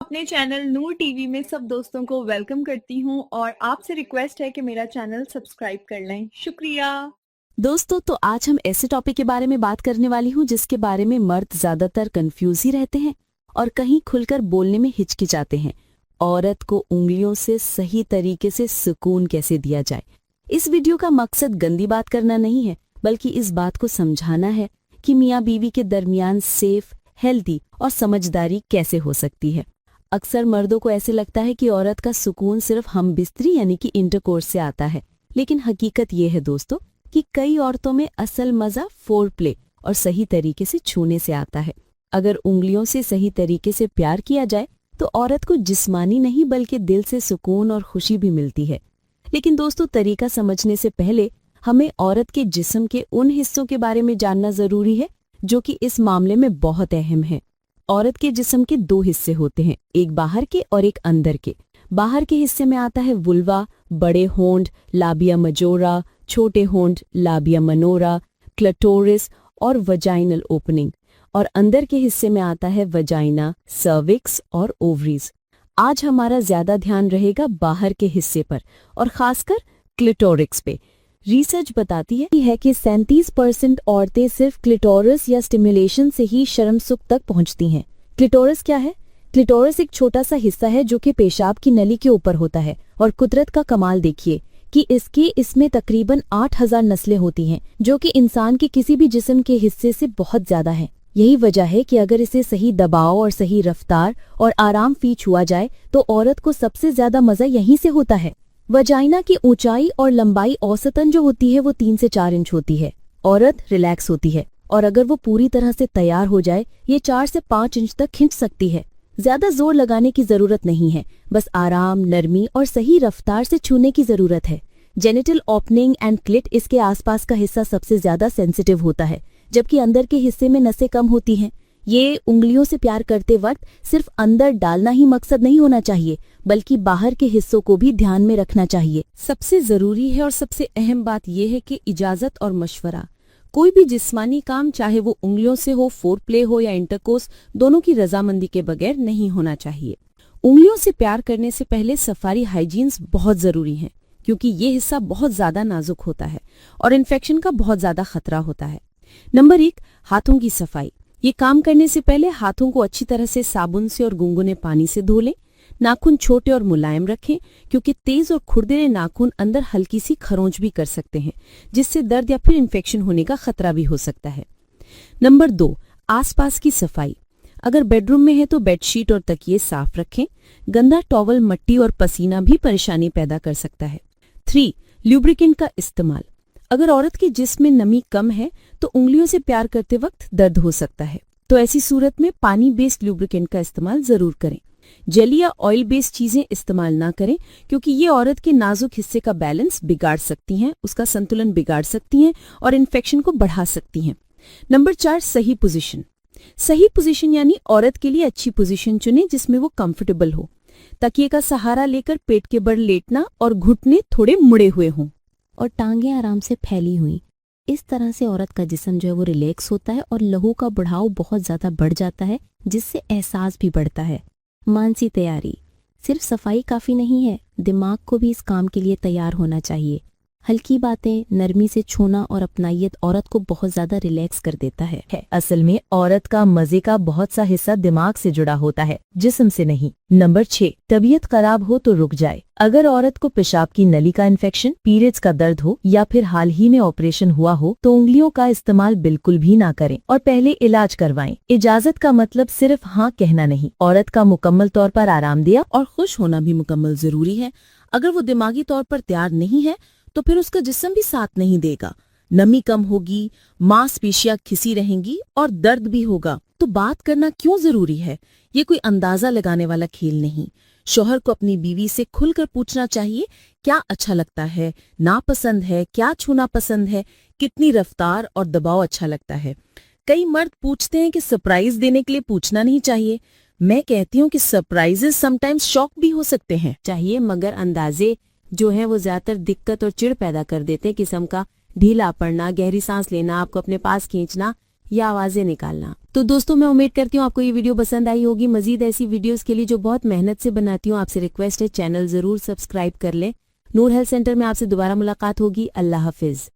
अपने चैनल नूर टीवी में सब दोस्तों को वेलकम करती हूं और आपसे रिक्वेस्ट है कि मेरा चैनल सब्सक्राइब कर लें। शुक्रिया। दोस्तों, तो आज हम ऐसे टॉपिक के बारे में बात करने वाली हूँ जिसके बारे में मर्द ज्यादातर कंफ्यूज ही रहते हैं और कहीं खुलकर बोलने में हिचकिचाते हैं। औरत को उंगलियों से सही तरीके से सुकून कैसे दिया जाए। इस वीडियो का मकसद गंदी बात करना नहीं है, बल्कि इस बात को समझाना है कि मियाँ बीवी के दरमियान सेफ, हेल्दी और समझदारी कैसे हो सकती है। अक्सर मर्दों को ऐसे लगता है कि औरत का सुकून सिर्फ हम बिस्तरी यानी कि इंटरकोर्स से आता है, लेकिन हकीकत ये है दोस्तों कि कई औरतों में असल मजा फोर प्ले और सही तरीके से छूने से आता है। अगर उंगलियों से सही तरीके से प्यार किया जाए तो औरत को जिस्मानी नहीं बल्कि दिल से सुकून और खुशी भी मिलती है। लेकिन दोस्तों, तरीका समझने से पहले हमें औरत के जिस्म के उन हिस्सों के बारे में जानना जरूरी है जो कि इस मामले में बहुत अहम है। औरत के जिस्म के दो हिस्से होते हैं, एक बाहर के और एक अंदर के। बाहर के हिस्से में आता है वुल्वा, बड़े होंठ, लाबिया मजोरा, छोटे होंठ, लाबिया मनोरा, क्लिटोरिस और वजाइनल ओपनिंग। और अंदर के हिस्से में आता है वजाइना, सर्विक्स और ओवरीज। आज हमारा ज्यादा ध्यान रहेगा बाहर के हिस्से पर और खासकर क्लिटोरिक्स पे। रिसर्च बताती है कि 37% औरतें सिर्फ क्लिटोरिस या स्टिमुलेशन से ही शर्म सुख तक पहुंचती हैं। क्लिटोरिस क्या है? क्लिटोरिस एक छोटा सा हिस्सा है जो कि पेशाब की नली के ऊपर होता है। और कुदरत का कमाल देखिए कि इसमें तकरीबन 8000 नस्लें होती हैं, जो कि इंसान के किसी भी जिस्म के हिस्से से बहुत ज्यादा है। यही वजह है कि अगर इसे सही दबाव और सही रफ्तार और आराम फी छुआ जाए तो औरत को सबसे ज्यादा मजा यहीं से होता है। वजाइना की ऊंचाई और लंबाई औसतन जो होती है वो 3 से 4 इंच होती है। औरत रिलैक्स होती है और अगर वो पूरी तरह से तैयार हो जाए ये 4 से 5 इंच तक खींच सकती है। ज्यादा जोर लगाने की जरूरत नहीं है, बस आराम, नरमी और सही रफ्तार से छूने की जरूरत है। जेनिटल ओपनिंग एंड क्लिट, इसके आसपास का हिस्सा सबसे ज्यादा सेंसिटिव होता है, जबकि अंदर के हिस्से में नसें कम होती हैं। ये उंगलियों से प्यार करते वक्त सिर्फ अंदर डालना ही मकसद नहीं होना चाहिए, बल्कि बाहर के हिस्सों को भी ध्यान में रखना चाहिए। सबसे जरूरी है और सबसे अहम बात यह है कि इजाजत और मशवरा। कोई भी जिस्मानी काम, चाहे वो उंगलियों से हो, फोर प्ले हो या इंटरकोर्स, दोनों की रजामंदी के बगैर नहीं होना चाहिए। उंगलियों से प्यार करने से पहले सफारी हाइजीन्स बहुत जरूरी है, क्योंकि ये हिस्सा बहुत ज्यादा नाजुक होता है और इन्फेक्शन का बहुत ज्यादा खतरा होता है। नंबर 1, हाथों की सफाई। ये काम करने से पहले हाथों को अच्छी तरह से साबुन से और गुनगुने पानी से धो लें। नाखून छोटे और मुलायम रखें, क्योंकि तेज और खुरदरे नाखून अंदर हल्की सी खरोंच भी कर सकते हैं, जिससे दर्द या फिर इन्फेक्शन होने का खतरा भी हो सकता है। नंबर 2, आसपास की सफाई। अगर बेडरूम में है तो बेडशीट और तकिए साफ रखें। गंदा टॉवल, मट्टी और पसीना भी परेशानी पैदा कर सकता है। 3, ल्यूब्रिकेंट का इस्तेमाल। अगर औरत के जिस्म में नमी कम है तो उंगलियों से प्यार करते वक्त दर्द हो सकता है, तो ऐसी सूरत में पानी बेस्ड ल्यूब्रिकेंट का इस्तेमाल जरूर करें। जेली या ऑयल बेस्ड चीजें इस्तेमाल ना करें, क्योंकि ये औरत के नाजुक हिस्से का बैलेंस बिगाड़ सकती हैं, उसका संतुलन बिगाड़ सकती हैं और इन्फेक्शन को बढ़ा सकती हैं। नंबर 4, सही पोजीशन। सही पोजीशन यानी औरत के लिए अच्छी पोजीशन चुनें जिसमें वो कंफर्टेबल हो। तकिए का सहारा लेकर पेट के बल लेटना और घुटने थोड़े मुड़े हुए हों और टांगें आराम से फैली हुई। इस तरह से औरत का जिस्म जो है वो रिलैक्स होता है और लहू का बढ़ाव बहुत ज्यादा बढ़ जाता है, जिससे एहसास भी बढ़ता है। मानसिक तैयारी। सिर्फ सफाई काफी नहीं है, दिमाग को भी इस काम के लिए तैयार होना चाहिए। हल्की बातें, नरमी से छूना और अपनाइयत औरत को बहुत ज्यादा रिलैक्स कर देता है। असल में औरत का मजे का बहुत सा हिस्सा दिमाग से जुड़ा होता है, जिस्म से नहीं। नंबर 6, तबीयत खराब हो तो रुक जाए। अगर औरत को पेशाब की नली का इन्फेक्शन, पीरियड्स का दर्द हो या फिर हाल ही में ऑपरेशन हुआ हो तो उंगलियों का इस्तेमाल बिल्कुल भी ना करें और पहले इलाज करवाएं। इजाजत का मतलब सिर्फ हाँ कहना नहीं, औरत का मुकम्मल तौर पर आराम दिया और खुश होना भी मुकम्मल जरूरी है। अगर वो दिमागी तौर पर तैयार नहीं है तो फिर उसका जिस्म भी साथ नहीं देगा। नमी कम होगी, मांसपेशियां खिसी रहेंगी और दर्द भी होगा। तो बात करना क्यों जरूरी है? ये कोई अंदाजा लगाने वाला खेल नहीं। शौहर को अपनी बीवी से खुलकर पूछना चाहिए, क्या अच्छा लगता है, नापसंद है, क्या छूना पसंद है, कितनी रफ्तार और दबाव अच्छा लगता है। कई मर्द पूछते हैं कि सरप्राइज देने के लिए पूछना नहीं चाहिए। मैं कहती हूँ कि सरप्राइजेस समटाइम्स शॉक भी हो सकते हैं चाहिए, मगर अंदाजे जो है वो ज्यादातर दिक्कत और चिढ़ पैदा कर देते हैं। किस्म का ढीला पड़ना, गहरी सांस लेना, आपको अपने पास खींचना, या आवाजें निकालना। तो दोस्तों मैं उम्मीद करती हूँ आपको ये वीडियो पसंद आई होगी। मजीद ऐसी वीडियोस के लिए जो बहुत मेहनत से बनाती हूँ, आपसे रिक्वेस्ट है चैनल जरूर सब्सक्राइब कर लें। नूर हेल्थ सेंटर में आपसे दोबारा मुलाकात होगी। अल्लाह हाफिज।